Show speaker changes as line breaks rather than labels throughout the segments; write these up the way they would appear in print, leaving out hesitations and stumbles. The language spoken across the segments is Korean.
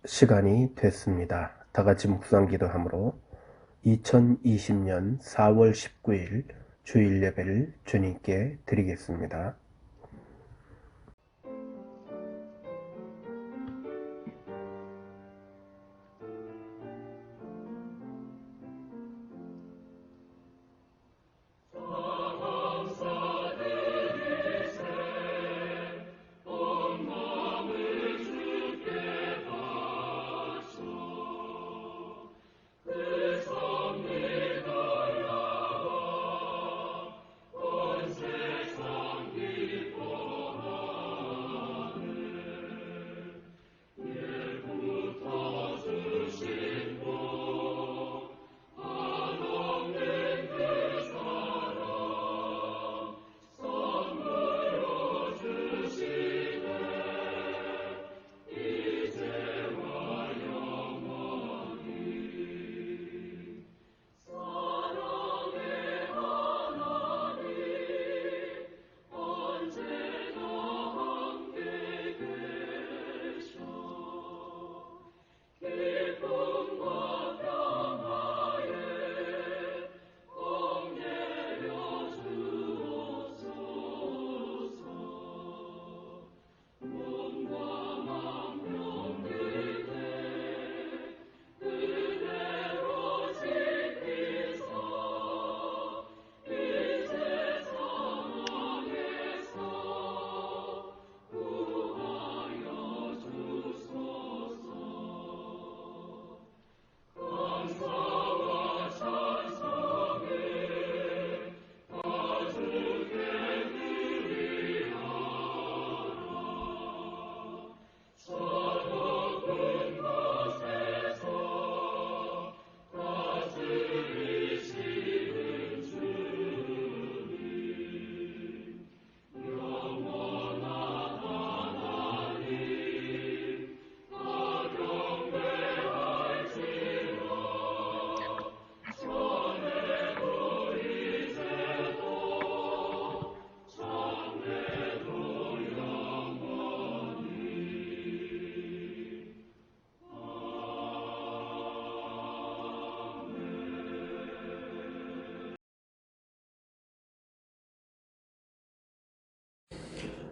시간이 됐습니다. 다같이 묵상기도함으로 2020년 4월 19일 주일 예배를 주님께 드리겠습니다.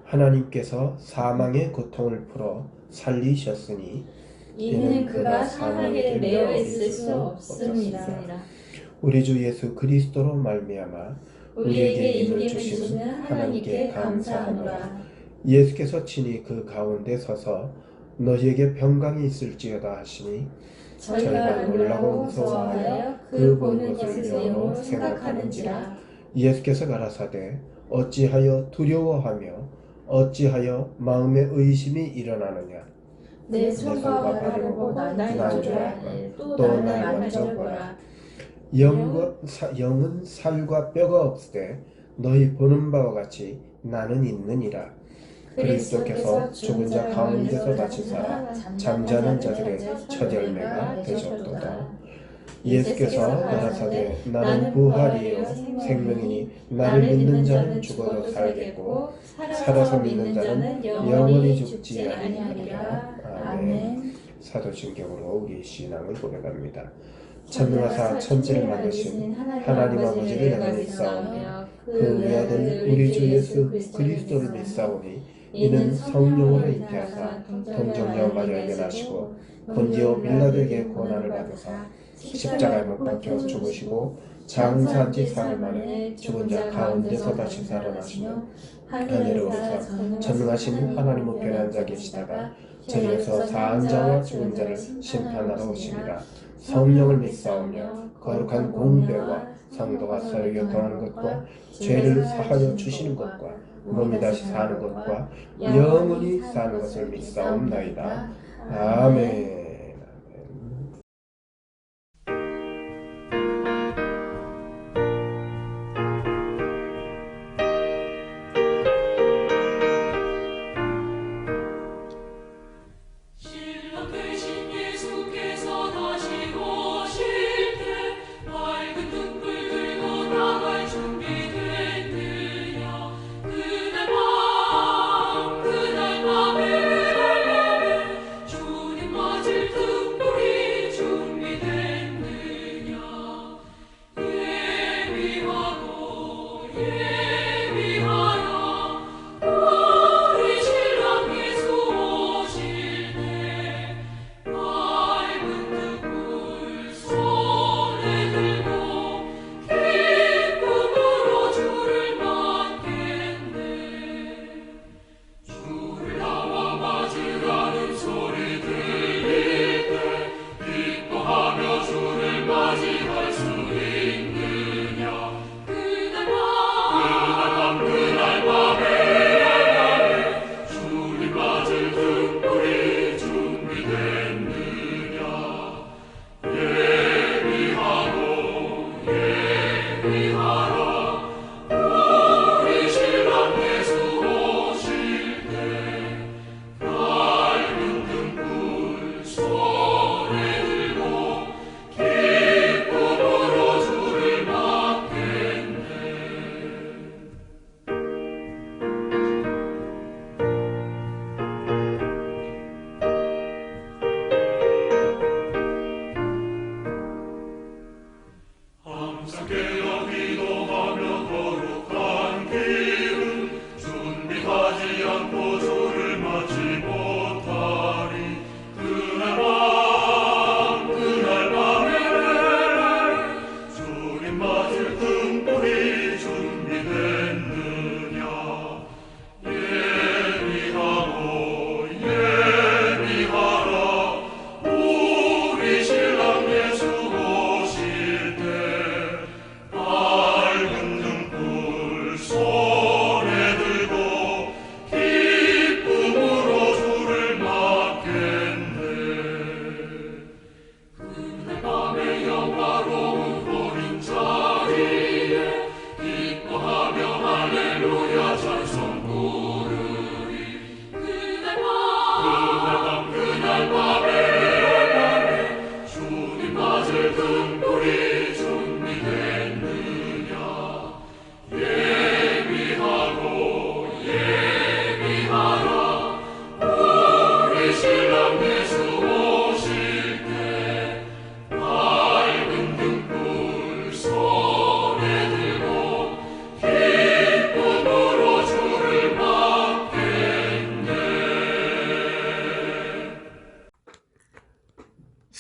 하나님께서 사망의 고통을 풀어 살리셨으니
이는 그가 사망에게 매여 있을 수 없습니다.
우리 주 예수 그리스도로 말미암아
우리에게 임김을 주시는 하나님께 감사하노라.
예수께서 친히 그 가운데 서서 너희에게 평강이 있을지어다 하시니
저희가 놀라고 무서워하여 그 보는 것을 영으로 생각하는지라.
예수께서 가라사대 어찌하여 두려워하며 어찌하여 마음에 의심이 일어나느냐.
내 손과 발을 보고 난주라. 또 날 만져보라.
영은 살과 뼈가 없으되 너희 보는 바와 같이 나는 있느니라. 그리스도께서 죽은 자 가운데서 다시 살아 잠자는 자들의 첫 열매가 되셨도다. 예수께서 가라사대 나는 부활이요 생명이니 나를 믿는 자는 죽어도 살겠고 살아서 믿는 자는 영원히 죽지 아니하리라. 아멘. 사도신경으로 우리의 신앙을 고백합니다. 전능하사 천지를 만드신 하나님 아버지를 내가 믿사오며 그 외아들 우리 주 예수 그리스도를 믿사오니 이는 성령으로 잉태하사 동정녀 마리아에게 나시고 본디오 빌라도에게 고난을 받으사 십자가에 못 박혀 죽으시고 장사한 지 사흘 만에 죽은 자 가운데서 다시 살아나시며 하늘에 오르사 전능하신 하나님 우편에 앉아 계시다가 저리에서 사한 자와 죽은 자를 심판하러 오시리라. 성령을 믿사오며 거룩한 공배와 성도가 서로 교통하는 것과 죄를 사하여 주시는 것과 몸이 다시 사는 것과 영원히 사는 것을 믿사옵나이다. 아멘.
그날 밤에 주님 맞을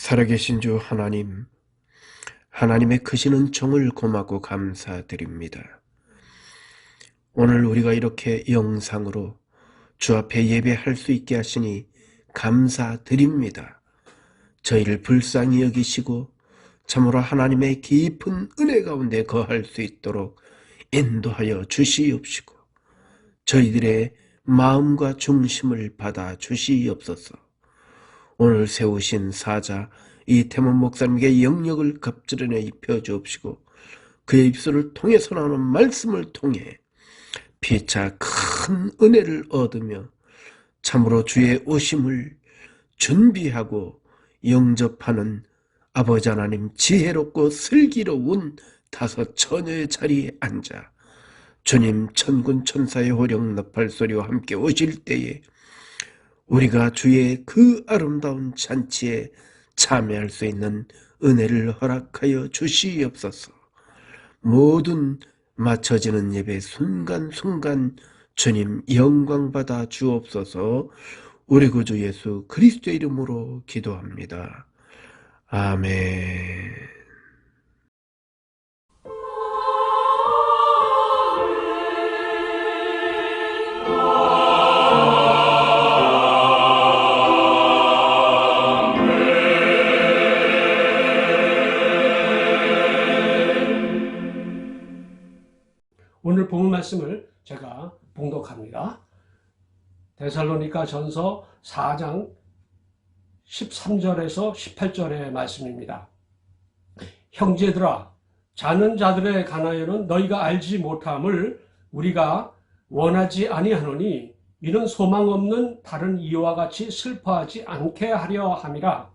살아계신 주 하나님, 하나님의 크시는 정을 고맙고 감사드립니다. 오늘 우리가 이렇게 영상으로 주 앞에 예배할 수 있게 하시니 감사드립니다. 저희를 불쌍히 여기시고 참으로 하나님의 깊은 은혜 가운데 거할 수 있도록 인도하여 주시옵시고 저희들의 마음과 중심을 받아 주시옵소서. 오늘 세우신 사자 이태문 목사님에게 영역을 갑절하여 입혀 주옵시고 그의 입술을 통해서 나오는 말씀을 통해 피차 큰 은혜를 얻으며 참으로 주의 오심을 준비하고 영접하는 아버지 하나님 지혜롭고 슬기로운 다섯 처녀의 자리에 앉아 주님 천군 천사의 호령 나팔 소리와 함께 오실 때에 우리가 주의 그 아름다운 잔치에 참여할 수 있는 은혜를 허락하여 주시옵소서. 모든 맞춰지는 예배 순간순간 주님 영광받아 주옵소서. 우리 구주 예수 그리스도의 이름으로 기도합니다. 아멘.
오늘 본문 말씀을 제가 봉독합니다. 데살로니가 전서 4장 13절에서 18절의 말씀입니다. 형제들아, 자는 자들에 관하여는 너희가 알지 못함을 우리가 원하지 아니하노니 이는 소망 없는 다른 이와 같이 슬퍼하지 않게 하려 함이라.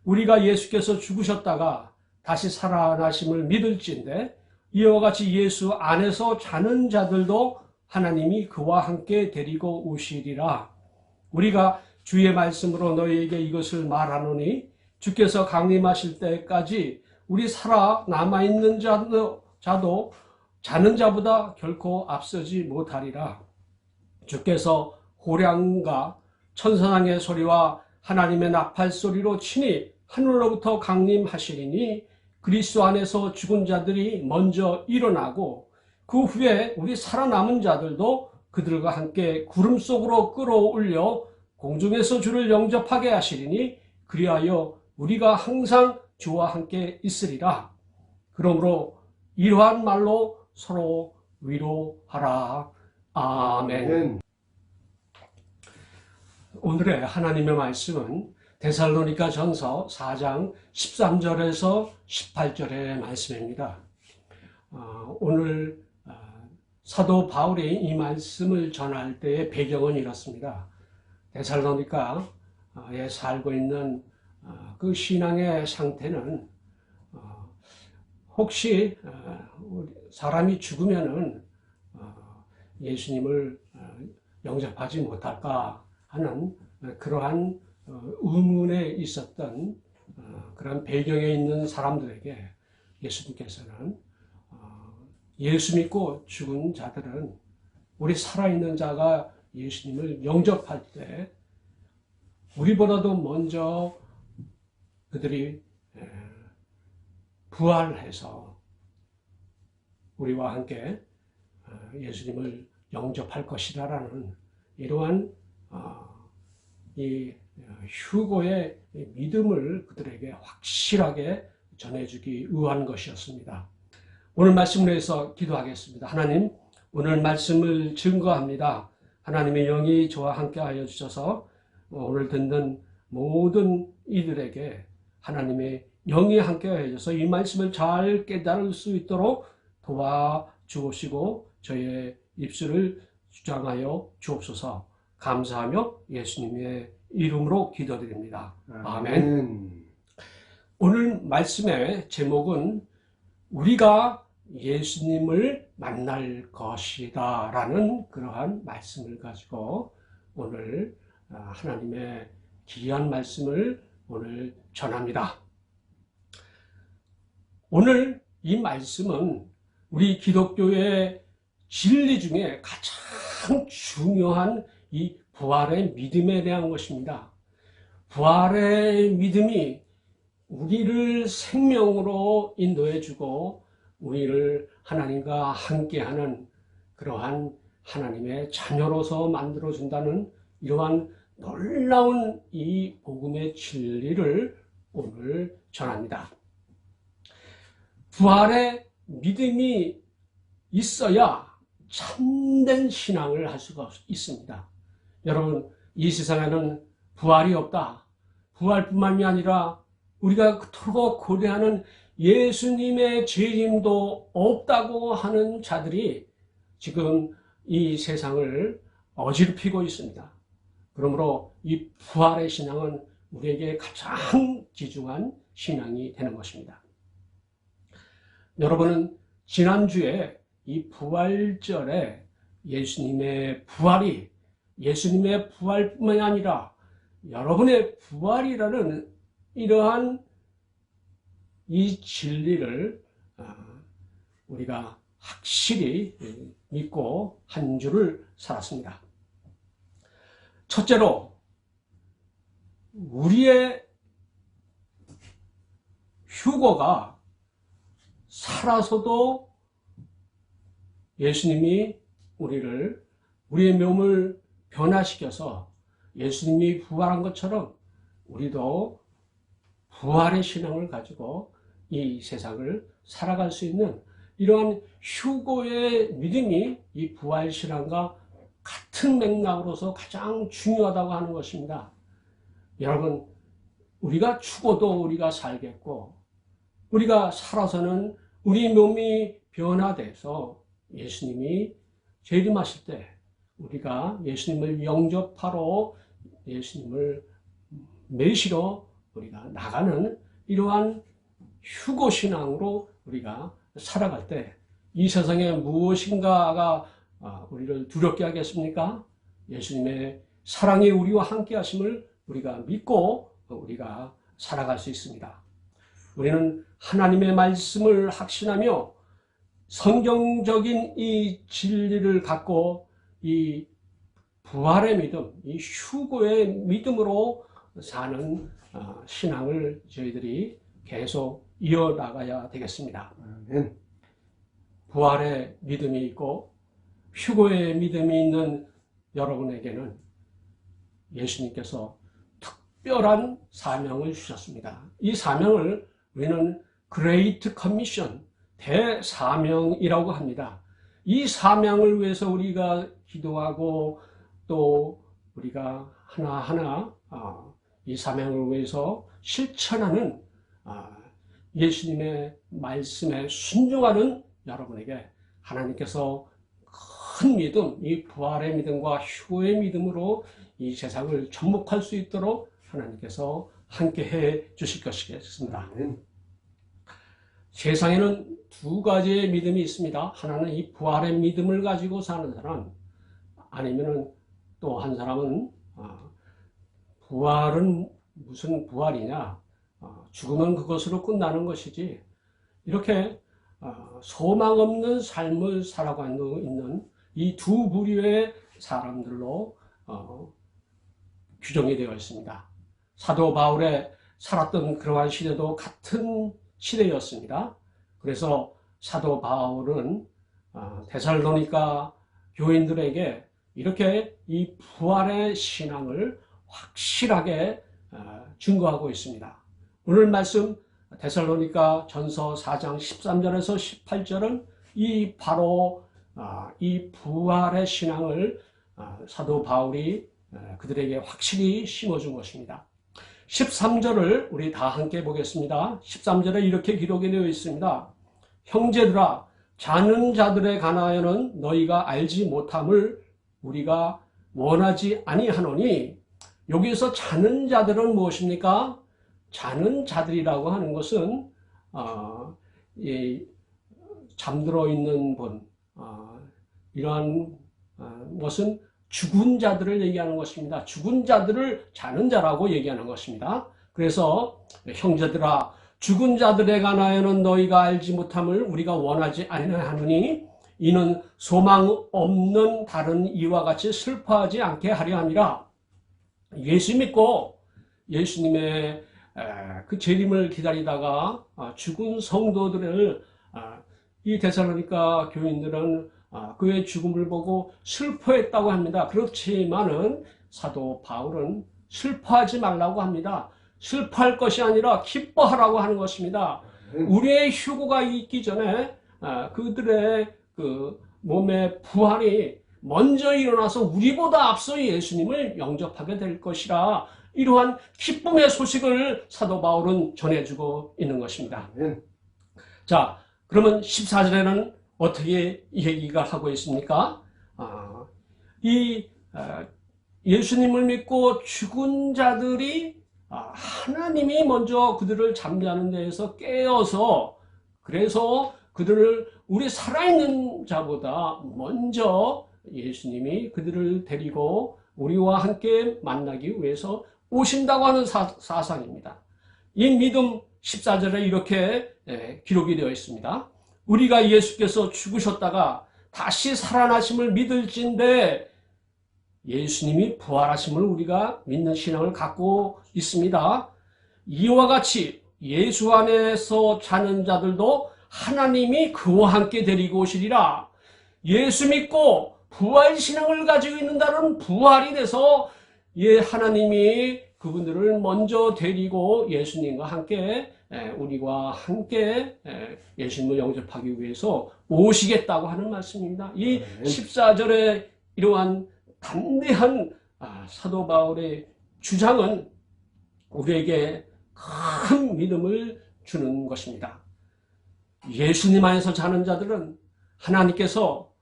우리가 예수께서 죽으셨다가 다시 살아나심을 믿을진대 이와 같이 예수 안에서 자는 자들도 하나님이 그와 함께 데리고 오시리라. 우리가 주의 말씀으로 너희에게 이것을 말하노니 주께서 강림하실 때까지 우리 살아 남아있는 자도 자는 자보다 결코 앞서지 못하리라. 주께서 호량과 천사장의 소리와 하나님의 나팔 소리로 친히 하늘로부터 강림하시리니 그리스도 안에서 죽은 자들이 먼저 일어나고 그 후에 우리 살아남은 자들도 그들과 함께 구름 속으로 끌어올려 공중에서 주를 영접하게 하시리니 그리하여 우리가 항상 주와 함께 있으리라. 그러므로 이러한 말로 서로 위로하라. 아멘. 오늘의 하나님의 말씀은 데살로니가 전서 4장 13절에서 18절의 말씀입니다. 오늘 사도 바울이 이 말씀을 전할 때의 배경은 이렇습니다. 데살로니가에 살고 있는 그 신앙의 상태는 혹시 사람이 죽으면은 예수님을 영접하지 못할까 하는 그러한 의문에 있었던 그런 배경에 있는 사람들에게 예수님께서는 예수 믿고 죽은 자들은 우리 살아있는 자가 예수님을 영접할 때 우리보다도 먼저 그들이 부활해서 우리와 함께 예수님을 영접할 것이라는 이러한 이 휴고의 믿음을 그들에게 확실하게 전해주기 위한 것이었습니다. 오늘 말씀을 위해서 기도하겠습니다. 하나님, 오늘 말씀을 증거합니다. 하나님의 영이 저와 함께 하여 주셔서 오늘 듣는 모든 이들에게 하나님의 영이 함께 하여 주셔서 이 말씀을 잘 깨달을 수 있도록 도와주시고 저의 입술을 주장하여 주옵소서. 감사하며 예수님의 이름으로 기도드립니다. 아멘. 오늘 말씀의 제목은 우리가 예수님을 만날 것이다 라는 그러한 말씀을 가지고 오늘 하나님의 귀한 말씀을 오늘 전합니다. 오늘 이 말씀은 우리 기독교의 진리 중에 가장 중요한 이 부활의 믿음에 대한 것입니다. 부활의 믿음이 우리를 생명으로 인도해 주고 우리를 하나님과 함께하는 그러한 하나님의 자녀로서 만들어 준다는 이러한 놀라운 이 복음의 진리를 오늘 전합니다. 부활의 믿음이 있어야 참된 신앙을 할 수가 있습니다. 여러분, 이 세상에는 부활이 없다. 부활뿐만이 아니라 우리가 그토록 고대하는 예수님의 재림도 없다고 하는 자들이 지금 이 세상을 어지럽히고 있습니다. 그러므로 이 부활의 신앙은 우리에게 가장 귀중한 신앙이 되는 것입니다. 여러분은 지난주에 이 부활절에 예수님의 부활뿐만이 아니라 여러분의 부활이라는 이러한 이 진리를 우리가 확실히 믿고 한 주를 살았습니다. 첫째로 우리의 휴거가 살아서도 예수님이 우리의 몸을 변화시켜서 예수님이 부활한 것처럼 우리도 부활의 신앙을 가지고 이 세상을 살아갈 수 있는 이러한 휴거의 믿음이 이 부활 신앙과 같은 맥락으로서 가장 중요하다고 하는 것입니다. 여러분, 우리가 죽어도 우리가 살겠고 우리가 살아서는 우리 몸이 변화돼서 예수님이 재림하실 때 우리가 예수님을 영접하러 예수님을 매시러 우리가 나가는 이러한 휴거신앙으로 우리가 살아갈 때 이 세상에 무엇인가가 우리를 두렵게 하겠습니까? 예수님의 사랑이 우리와 함께 하심을 우리가 믿고 우리가 살아갈 수 있습니다. 우리는 하나님의 말씀을 확신하며 성경적인 이 진리를 갖고 이 부활의 믿음, 이 휴거의 믿음으로 사는 신앙을 저희들이 계속 이어나가야 되겠습니다. 부활의 믿음이 있고 휴거의 믿음이 있는 여러분에게는 예수님께서 특별한 사명을 주셨습니다. 이 사명을 우리는 Great Commission, 대사명이라고 합니다. 이 사명을 위해서 우리가 기도하고 또 우리가 하나하나 이 사명을 위해서 실천하는 예수님의 말씀에 순종하는 여러분에게 하나님께서 큰 믿음, 이 부활의 믿음과 휴거의 믿음으로 이 세상을 접목할 수 있도록 하나님께서 함께해 주실 것이겠습니다. 세상에는 두 가지의 믿음이 있습니다. 하나는 이 부활의 믿음을 가지고 사는 사람, 아니면은 또 한 사람은 부활은 무슨 부활이냐, 죽으면 그것으로 끝나는 것이지, 이렇게 소망 없는 삶을 살아가고 있는 이 두 부류의 사람들로 규정이 되어 있습니다. 사도 바울의 살았던 그러한 시대도 같은 시대였습니다. 그래서 사도 바울은 데살로니가 교인들에게 이렇게 이 부활의 신앙을 확실하게 증거하고 있습니다. 오늘 말씀 데살로니가 전서 4장 13절에서 18절은 바로 이 부활의 신앙을 사도 바울이 그들에게 확실히 심어준 것입니다. 13절을 우리 다 함께 보겠습니다. 13절에 이렇게 기록이 되어 있습니다. 형제들아, 자는 자들에 관하여는 너희가 알지 못함을 우리가 원하지 아니하노니, 여기서 자는 자들은 무엇입니까? 자는 자들이라고 하는 것은 잠들어 있는 분, 이러한 것은 죽은 자들을 얘기하는 것입니다. 죽은 자들을 자는 자라고 얘기하는 것입니다. 그래서 형제들아, 죽은 자들에 관하여는 너희가 알지 못함을 우리가 원하지 아니하노니, 이는 소망 없는 다른 이와 같이 슬퍼하지 않게 하려 함이라. 예수 믿고 예수님의 그 재림을 기다리다가 죽은 성도들을 이 데살로니가 교인들은 그의 죽음을 보고 슬퍼했다고 합니다. 그렇지만은 사도 바울은 슬퍼하지 말라고 합니다. 슬퍼할 것이 아니라 기뻐하라고 하는 것입니다. 우리의 휴고가 있기 전에 그들의 그 몸의 부활이 먼저 일어나서 우리보다 앞서 예수님을 영접하게 될 것이라, 이러한 기쁨의 소식을 사도 바울은 전해주고 있는 것입니다. 자, 그러면 14절에는 어떻게 얘기가 하고 있습니까? 예수님을 믿고 죽은 자들이 하나님이 먼저 그들을 잠자는 데에서 깨어서, 그래서 그들을 우리 살아있는 자보다 먼저 예수님이 그들을 데리고 우리와 함께 만나기 위해서 오신다고 하는 사상입니다. 이 믿음 14절에 이렇게 기록이 되어 있습니다. 우리가 예수께서 죽으셨다가 다시 살아나심을 믿을진데, 예수님이 부활하심을 우리가 믿는 신앙을 갖고 있습니다. 이와 같이 예수 안에서 자는 자들도 하나님이 그와 함께 데리고 오시리라. 예수 믿고 부활 신앙을 가지고 있는다는 부활이 돼서 하나님이 그분들을 먼저 데리고 예수님과 함께, 우리와 함께 예수님을 영접하기 위해서 오시겠다고 하는 말씀입니다. 이 14절에 이러한 담대한 사도 바울의 주장은 우리에게 큰 믿음을 주는 것입니다. 예수님 안에서 자는 자들은 하나님께서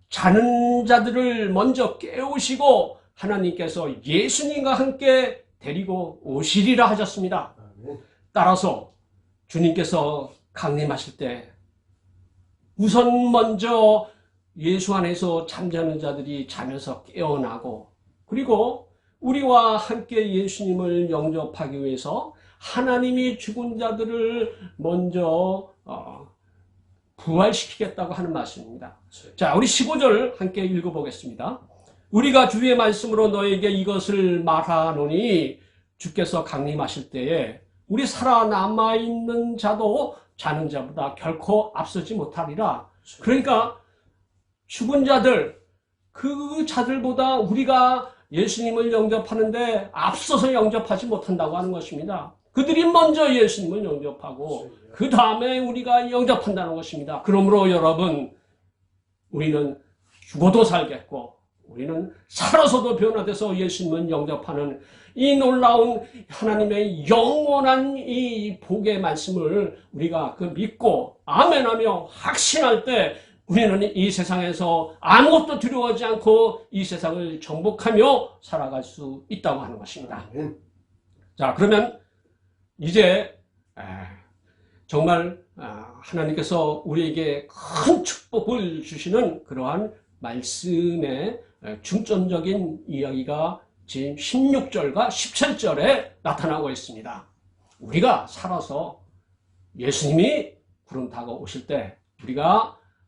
자는 자들을 먼저 깨우시고 하나님께서 예수님과 함께 데리고 오시리라 하셨습니다. 따라서 주님께서 강림하실 때 우선 먼저 예수 안에서 잠자는 자들이 자면서 깨어나고, 그리고 우리와 함께 예수님을 영접하기 위해서 하나님이 죽은 자들을 먼저 부활시키겠다고 하는 말씀입니다. 자, 우리 15절 함께 읽어보겠습니다. 우리가 주의 말씀으로 너에게 이것을 말하노니, 주께서 강림하실 때에 우리 살아남아있는 자도 자는 자보다 결코 앞서지 못하리라. 그러니까 죽은 자들, 그 자들보다 우리가 예수님을 영접하는데 앞서서 영접하지 못한다고 하는 것입니다. 그들이 먼저 예수님을 영접하고 그 다음에 우리가 영접한다는 것입니다. 그러므로 여러분, 우리는 죽어도 살겠고 우리는 살아서도 변화돼서 예수님을 영접하는 이 놀라운 하나님의 영원한 이 복의 말씀을 우리가 믿고 아멘하며 확신할 때, 우리는 이 세상에서 아무것도 두려워하지 않고 이 세상을 정복하며 살아갈 수 있다고 하는 것입니다. 자, 그러면 이제 정말 하나님께서 우리에게 큰 축복을 주시는 그러한 말씀의 중점적인 이야기가 지금 16절과 17절에 나타나고 있습니다. 우리가 살아서 예수님이 구름 타고 오실 때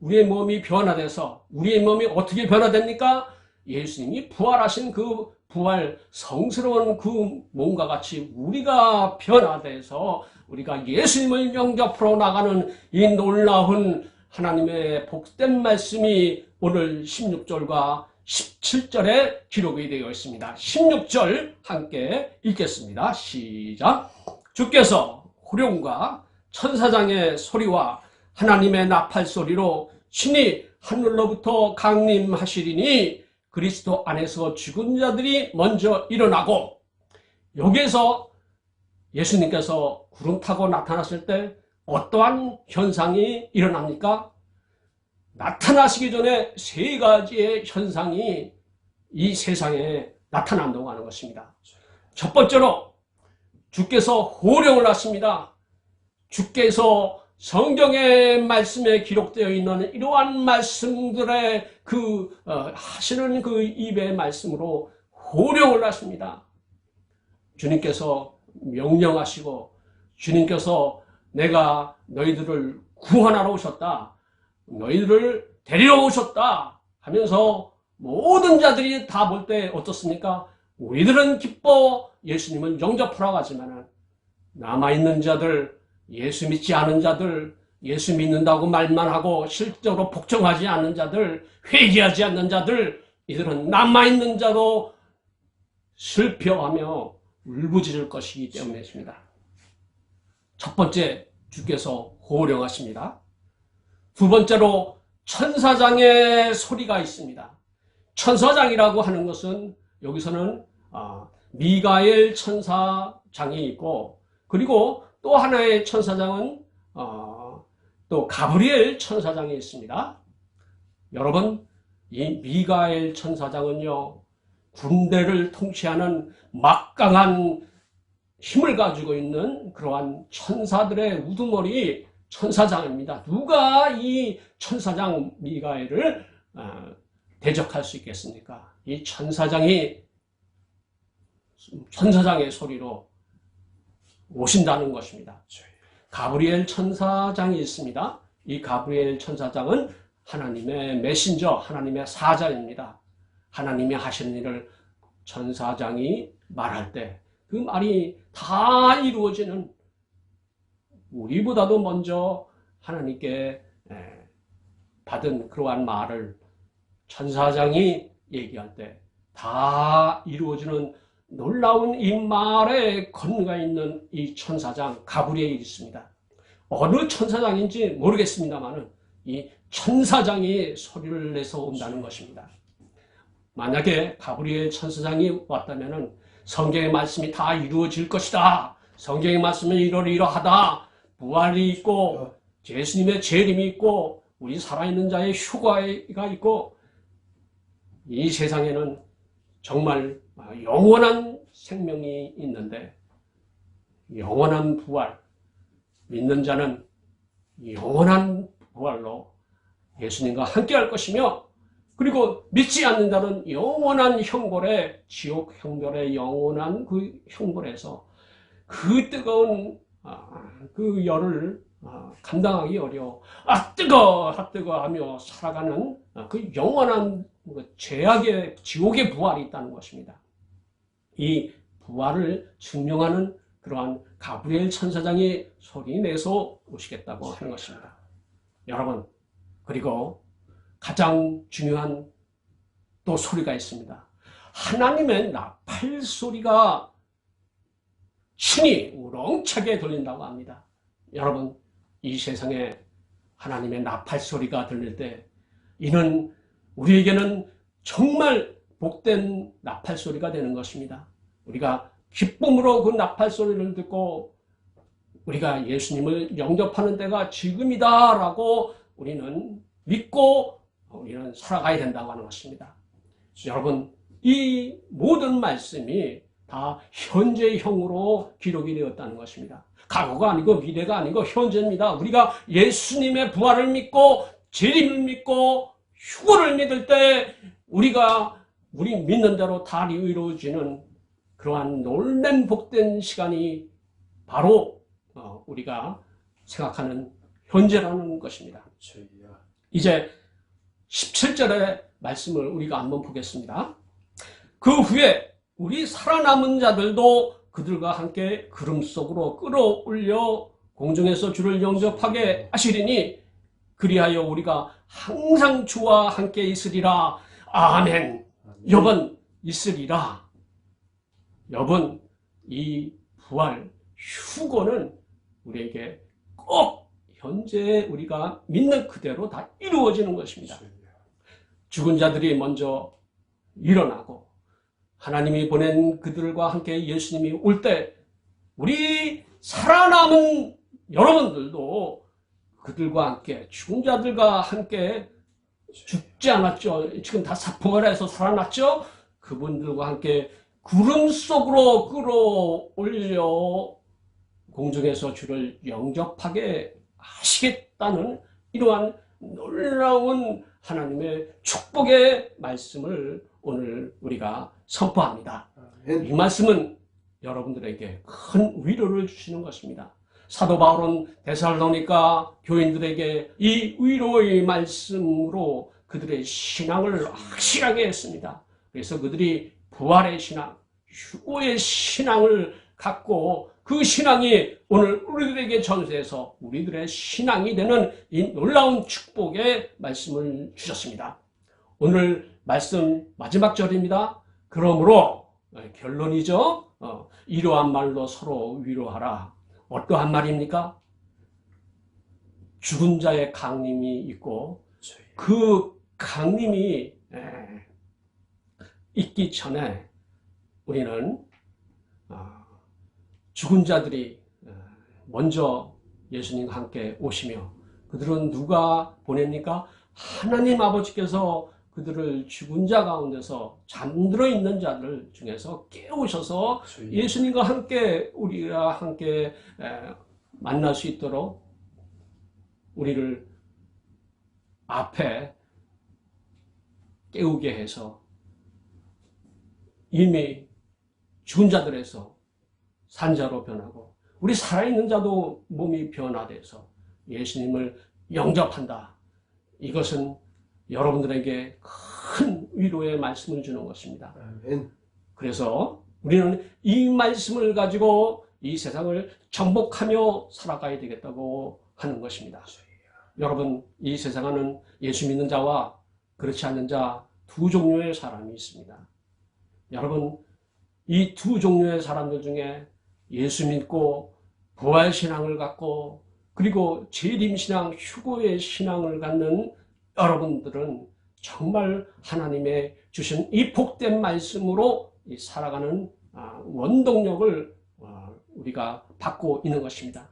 우리의 몸이 변화돼서, 우리의 몸이 어떻게 변화됩니까? 예수님이 부활하신 그 부활 성스러운 그 몸과 같이 우리가 변화돼서 우리가 예수님을 영접하러 나가는 이 놀라운 하나님의 복된 말씀이 오늘 16절과 17절에 기록이 되어 있습니다. 16절 함께 읽겠습니다. 시작. 주께서 호령과 천사장의 소리와 하나님의 나팔 소리로 신이 하늘로부터 강림하시리니, 그리스도 안에서 죽은 자들이 먼저 일어나고, 여기에서 예수님께서 구름 타고 나타났을 때 어떠한 현상이 일어납니까? 나타나시기 전에 세 가지의 현상이 이 세상에 나타난다고 하는 것입니다. 첫 번째로 주께서 호령을 하십니다. 주께서 성경의 말씀에 기록되어 있는 이러한 말씀들의 하시는 그 입의 말씀으로 호령을 하십니다. 주님께서 명령하시고 주님께서 내가 너희들을 구원하러 오셨다. 너희들을 데리러 오셨다 하면서 모든 자들이 다 볼 때 어떻습니까? 우리들은 기뻐 예수님을 영접하러 가지만 남아있는 자들, 예수 믿지 않은 자들, 예수 믿는다고 말만 하고 실제로 복종하지 않는 자들, 회개하지 않는 자들, 이들은 남아있는 자로 슬퍼하며 울부짖을 것이기 때문이십니다. 첫 번째, 주께서 호령하십니다. 두 번째로 천사장의 소리가 있습니다. 천사장이라고 하는 것은 여기서는 미가엘 천사장이 있고, 그리고 또 하나의 천사장은 또 가브리엘 천사장이 있습니다. 여러분, 이 미가엘 천사장은요, 군대를 통치하는 막강한 힘을 가지고 있는 그러한 천사들의 우두머리 천사장입니다. 누가 이 천사장 미가엘을 대적할 수 있겠습니까? 이 천사장의 소리로 오신다는 것입니다. 가브리엘 천사장이 있습니다. 이 가브리엘 천사장은 하나님의 메신저, 하나님의 사자입니다. 하나님이 하시는 일을 천사장이 말할 때 그 말이 다 이루어지는, 우리보다도 먼저 하나님께 받은 그러한 말을 천사장이 얘기할 때 다 이루어지는 놀라운 이 말에 건너가 있는 이 천사장 가브리엘이 있습니다. 어느 천사장인지 모르겠습니다만 이 천사장이 소리를 내서 온다는 것입니다. 만약에 가브리엘 천사장이 왔다면 성경의 말씀이 다 이루어질 것이다. 성경의 말씀은 이러이러하다. 부활이 있고 예수님의 재림이 있고 우리 살아있는 자의 휴가가 있고, 이 세상에는 정말 영원한 생명이 있는데 영원한 부활, 믿는 자는 영원한 부활로 예수님과 함께할 것이며, 그리고 믿지 않는 자는 영원한 형벌에, 지옥 형벌의 영원한 그 형벌에서 그 뜨거운 그 열을 감당하기 어려워 뜨거 하며 살아가는 그 영원한 죄악의 지옥의 부활이 있다는 것입니다. 이 부활을 증명하는 그러한 가브리엘 천사장이 소리 내서 오시겠다고 하는 것입니다. 여러분, 그리고 가장 중요한 또 소리가 있습니다. 하나님의 나팔 소리가 친히 우렁차게 들린다고 합니다. 여러분, 이 세상에 하나님의 나팔 소리가 들릴 때 이는 우리에게는 정말 복된 나팔 소리가 되는 것입니다. 우리가 기쁨으로 그 나팔 소리를 듣고 우리가 예수님을 영접하는 때가 지금이다라고 우리는 믿고 우리는 살아가야 된다고 하는 것입니다. 여러분, 이 모든 말씀이 다 현재형으로 기록이 되었다는 것입니다. 과거가 아니고 미래가 아니고 현재입니다. 우리가 예수님의 부활을 믿고 재림을 믿고 휴거를 믿을 때 우리 믿는 대로 다 이루어지는 그러한 놀란 복된 시간이 바로 우리가 생각하는 현재라는 것입니다. 이제 17절의 말씀을 우리가 한번 보겠습니다. 그 후에 우리 살아남은 자들도 그들과 함께 구름 속으로 끌어올려 공중에서 주를 영접하게 하시리니 그리하여 우리가 항상 주와 함께 있으리라. 아멘. 여분 있으리라. 여분, 이 부활 휴거는 우리에게 꼭 현재 우리가 믿는 그대로 다 이루어지는 것입니다. 죽은 자들이 먼저 일어나고 하나님이 보낸 그들과 함께 예수님이 올 때 우리 살아남은 여러분들도 그들과 함께, 죽은 자들과 함께 죽지 않았죠. 지금 다 부활해서 살아났죠. 그분들과 함께 구름 속으로 끌어올려 공중에서 주를 영접하게 하시겠다는 이러한 놀라운 하나님의 축복의 말씀을 오늘 우리가 선포합니다. 이 말씀은 여러분들에게 큰 위로를 주시는 것입니다. 사도 바울은 데살로니가 교인들에게 이 위로의 말씀으로 그들의 신앙을 확실하게 했습니다. 그래서 그들이 부활의 신앙, 휴고의 신앙을 갖고 그 신앙이 오늘 우리들에게 전수해서 우리들의 신앙이 되는 이 놀라운 축복의 말씀을 주셨습니다. 오늘 말씀 마지막 절입니다. 그러므로 결론이죠. 이러한 말로 서로 위로하라. 어떠한 말입니까? 죽은 자의 강림이 있고 그 강림이 있기 전에 우리는 죽은 자들이 먼저 예수님과 함께 오시며 그들은 누가 보냅니까? 하나님 아버지께서 그들을 죽은 자 가운데서 잠들어 있는 자들 중에서 깨우셔서 예수님과 함께 우리와 함께 만날 수 있도록 우리를 앞에 깨우게 해서 이미 죽은 자들에서 산자로 변하고 우리 살아있는 자도 몸이 변화돼서 예수님을 영접한다. 이것은 여러분들에게 큰 위로의 말씀을 주는 것입니다. 그래서 우리는 이 말씀을 가지고 이 세상을 정복하며 살아가야 되겠다고 하는 것입니다. 여러분, 이 세상에는 예수 믿는 자와 그렇지 않는 자 두 종류의 사람이 있습니다. 여러분, 이 두 종류의 사람들 중에 예수 믿고 부활신앙을 갖고 그리고 재림신앙, 휴고의 신앙을 갖는 여러분들은 정말 하나님의 주신 이 복된 말씀으로 살아가는 원동력을 우리가 받고 있는 것입니다.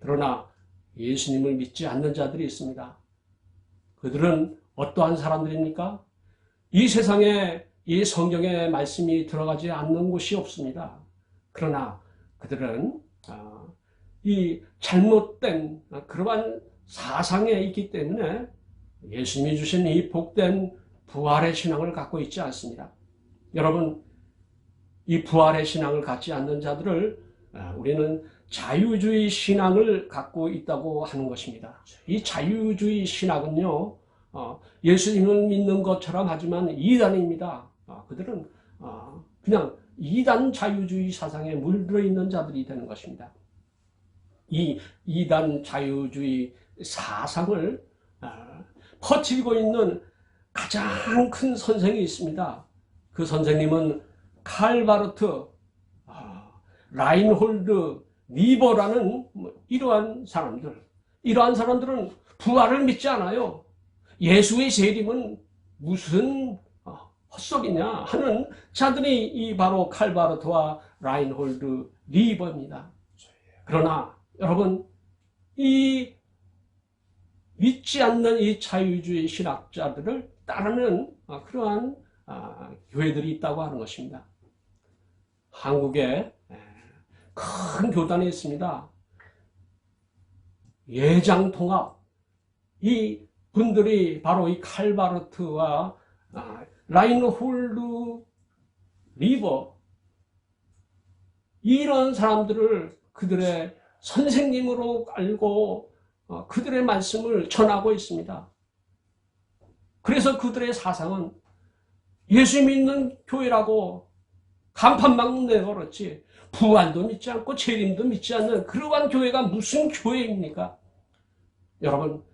그러나 예수님을 믿지 않는 자들이 있습니다. 그들은 어떠한 사람들입니까? 이 세상에 이 성경의 말씀이 들어가지 않는 곳이 없습니다. 그러나 그들은 이 잘못된 그러한 사상에 있기 때문에 예수님이 주신 이 복된 부활의 신앙을 갖고 있지 않습니다. 여러분, 이 부활의 신앙을 갖지 않는 자들을 우리는 자유주의 신앙을 갖고 있다고 하는 것입니다. 이 자유주의 신학은요, 예수님을 믿는 것처럼 하지만 이단입니다. 그들은 그냥 이단 자유주의 사상에 물들어 있는 자들이 되는 것입니다. 이 이단 자유주의 사상을 퍼뜨리고 있는 가장 큰 선생이 있습니다. 그 선생님은 칼 바르트, 라인홀드, 니버라는 이러한 사람들은 부활을 믿지 않아요. 예수의 재림은 무슨 헛소리냐 하는 자들이 이 바로 칼 바르트와 라인홀드, 니버입니다. 그러나 여러분, 이 믿지 않는 이 자유주의 신학자들을 따르는 그러한 교회들이 있다고 하는 것입니다. 한국에 큰 교단이 있습니다. 예장통합. 이 분들이 바로 이 칼바르트와 라인홀드 리버, 이런 사람들을 그들의 선생님으로 알고 그들의 말씀을 전하고 있습니다. 그래서 그들의 사상은 예수 믿는 교회라고 간판만 내걸었지 부활도 믿지 않고 재림도 믿지 않는 그러한 교회가 무슨 교회입니까? 여러분,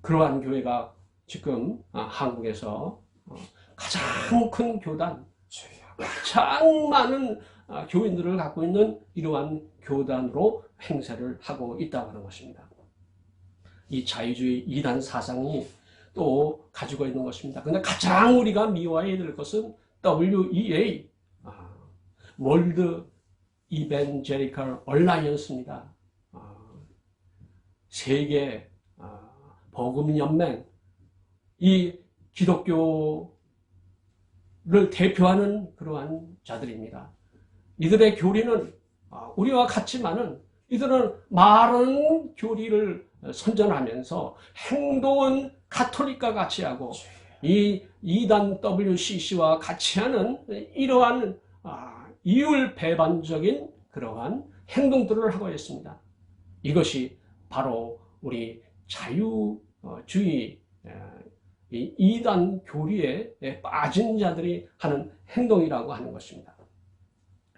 그러한 교회가 지금 한국에서 가장 큰 교단, 가장 많은 교인들을 갖고 있는 이러한 교단으로 행세를 하고 있다고 하는 것입니다. 이 자유주의 이단 사상이 또 가지고 있는 것입니다. 그런데 가장 우리가 미워해야 될 것은 WEA, 월드 이벤제리컬 얼라이언스입니다. 세계 복음 연맹, 이 기독교 대표하는 그러한 자들입니다. 이들의 교리는 우리와 같지만은 이들은 말은 교리를 선전하면서 행동은 가톨릭과 같이 하고 이 이단 WCC와 같이 하는 이러한 이율 배반적인 그러한 행동들을 하고 있습니다. 이것이 바로 우리 자유주의 이 이단 교리에 빠진 자들이 하는 행동이라고 하는 것입니다.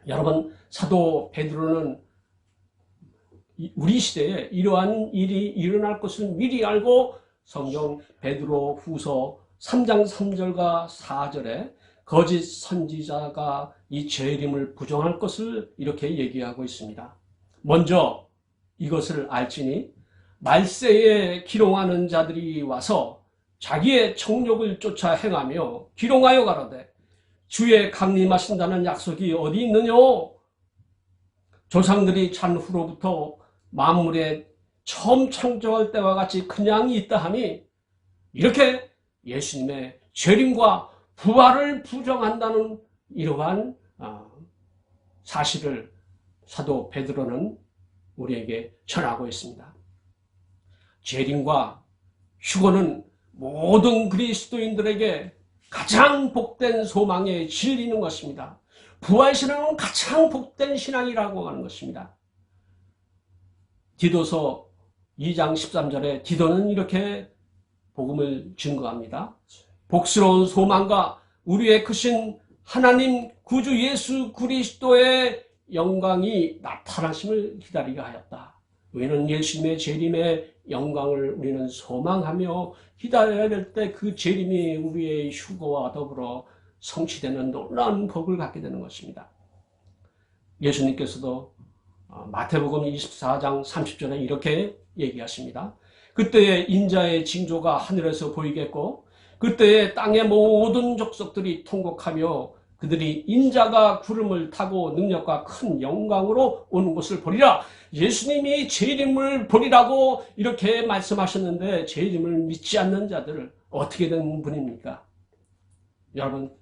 여러분, 사도 베드로는 우리 시대에 이러한 일이 일어날 것을 미리 알고 성경 베드로 후서 3장 3절과 4절에 거짓 선지자가 이 재림을 부정할 것을 이렇게 얘기하고 있습니다. 먼저 이것을 알지니 말세에 기롱하는 자들이 와서 자기의 정욕을 쫓아 행하며 기롱하여 가로되 주의 강림하신다는 약속이 어디 있느냐? 조상들이 잔 후로부터 만물에 처음 창조할 때와 같이 그냥 있다 하니 이렇게 예수님의 재림과 부활을 부정한다는 이러한 사실을 사도 베드로는 우리에게 전하고 있습니다. 재림과 휴거는 모든 그리스도인들에게 가장 복된 소망에 진리는 것입니다. 부활신앙은 가장 복된 신앙이라고 하는 것입니다. 디도서 2장 13절에 디도는 이렇게 복음을 증거합니다. 복스러운 소망과 우리의 크신 하나님 구주 예수 그리스도의 영광이 나타나심을 기다리게 하였다. 우리는 예수님의 재림의 영광을 우리는 소망하며 기다려야 될 때 그 재림이 우리의 휴거와 더불어 성취되는 놀라운 복을 갖게 되는 것입니다. 예수님께서도 마태복음 24장 30절에 이렇게 얘기하십니다. 그때에 인자의 징조가 하늘에서 보이겠고 그때에 땅의 모든 족속들이 통곡하며 그들이 인자가 구름을 타고 능력과 큰 영광으로 오는 것을 보리라. 예수님이 재림을 보리라고 이렇게 말씀하셨는데 재림을 믿지 않는 자들을 어떻게 된 분입니까? 여러분,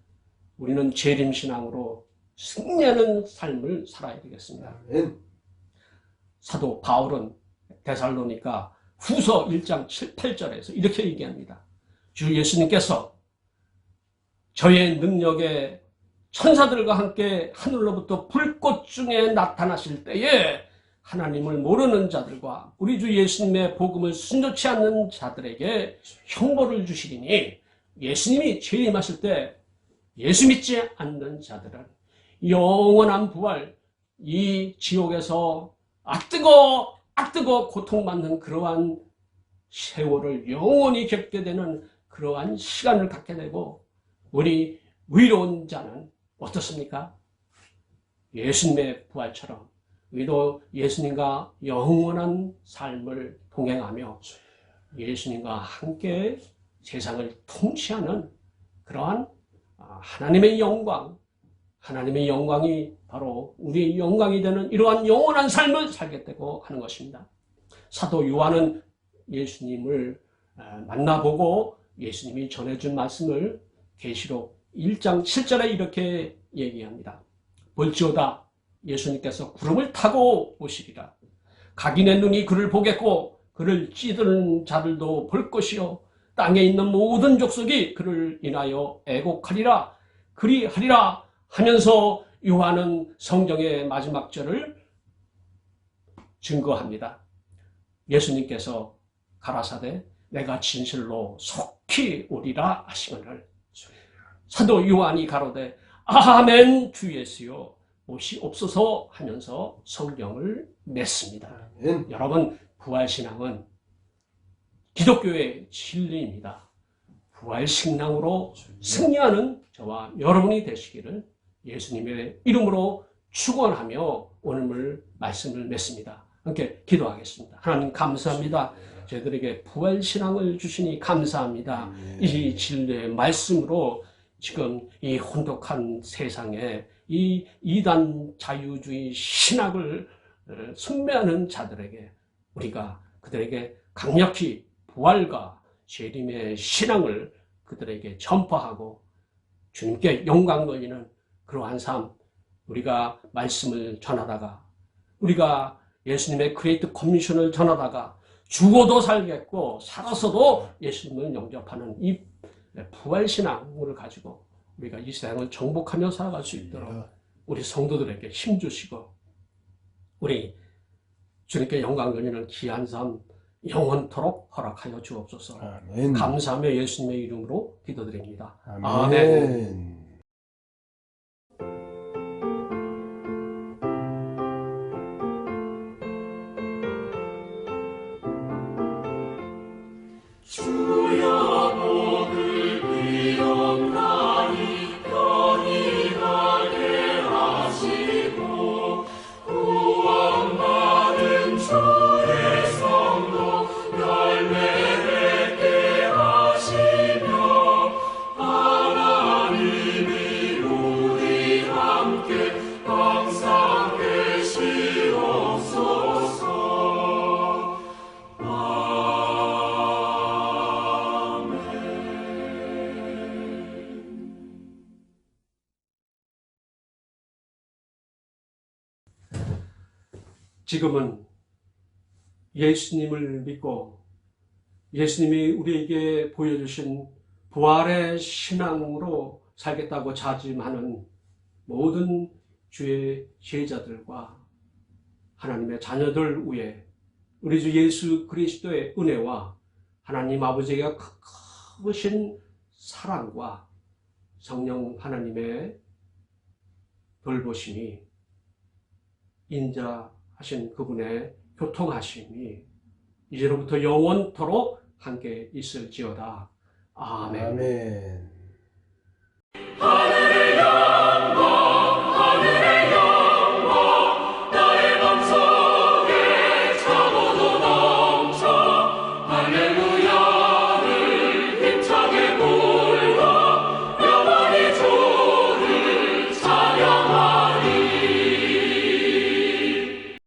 우리는 재림신앙으로 승리하는 삶을 살아야 되겠습니다. 사도 바울은 데살로니가 후서 1장 7, 8절에서 이렇게 얘기합니다. 주 예수님께서 저의 능력에 천사들과 함께 하늘로부터 불꽃 중에 나타나실 때에 하나님을 모르는 자들과 우리 주 예수님의 복음을 순종치 않는 자들에게 형벌을 주시리니 예수님이 재림하실 때 예수 믿지 않는 자들은 영원한 부활, 이 지옥에서 악뜨거 고통받는 그러한 세월을 영원히 겪게 되는 그러한 시간을 갖게 되고 우리 의로운 자는 어떻습니까? 예수님의 부활처럼 우리도 예수님과 영원한 삶을 동행하며 예수님과 함께 세상을 통치하는 그러한 하나님의 영광이 바로 우리의 영광이 되는 이러한 영원한 삶을 살게 되고 하는 것입니다. 사도 요한은 예수님을 만나보고 예수님이 전해준 말씀을 계시록 1장 7절에 이렇게 얘기합니다. 볼지어다 예수님께서 구름을 타고 오시리라. 각인의 눈이 그를 보겠고 그를 찌르는 자들도 볼 것이요 땅에 있는 모든 족속이 그를 인하여 애곡하리라. 그리하리라 하면서 요한은 성경의 마지막 절을 증거합니다. 예수님께서 가라사대 내가 진실로 속히 오리라 하시거늘 사도 요한이 가로되 아멘 주 예수여 옵시옵소서 하면서 성경을 맺습니다. 여러분, 부활신앙은 기독교의 진리입니다. 부활신앙으로 승리하는 저와 여러분이 되시기를 예수님의 이름으로 축원하며 오늘 말씀을 맺습니다. 함께 기도하겠습니다. 하나님 감사합니다. 저희들에게 부활신앙을 주시니 감사합니다. 이 진리의 말씀으로 지금 이 혼독한 세상에 이 이단 자유주의 신학을 숭배하는 자들에게 우리가 그들에게 강력히 부활과 재림의 신앙을 그들에게 전파하고 주님께 영광 돌리는 그러한 삶, 우리가 말씀을 전하다가, 우리가 예수님의 그레이트 커미션을 전하다가 죽어도 살겠고 살아서도 예수님을 영접하는 이 부활신앙을 가지고 우리가 이 세상을 정복하며 살아갈 수 있도록 우리 성도들에게 힘주시고, 우리 주님께 영광 돌리는 귀한 삶 영원토록 허락하여 주옵소서.
아멘.
감사하며 예수님의 이름으로 기도드립니다.
아멘.
아멘. 지금은 예수님을 믿고 예수님이 우리에게 보여주신 부활의 신앙으로 살겠다고 자짐하는 모든 주의 제자들과 하나님의 자녀들 위에 우리 주 예수 그리스도의 은혜와 하나님 아버지가 크신 사랑과 성령 하나님의 돌보심이, 인자하신 그분의 교통하심이 이제로부터 영원토록 함께 있을지어다. 아멘.
아멘.
할렐루야.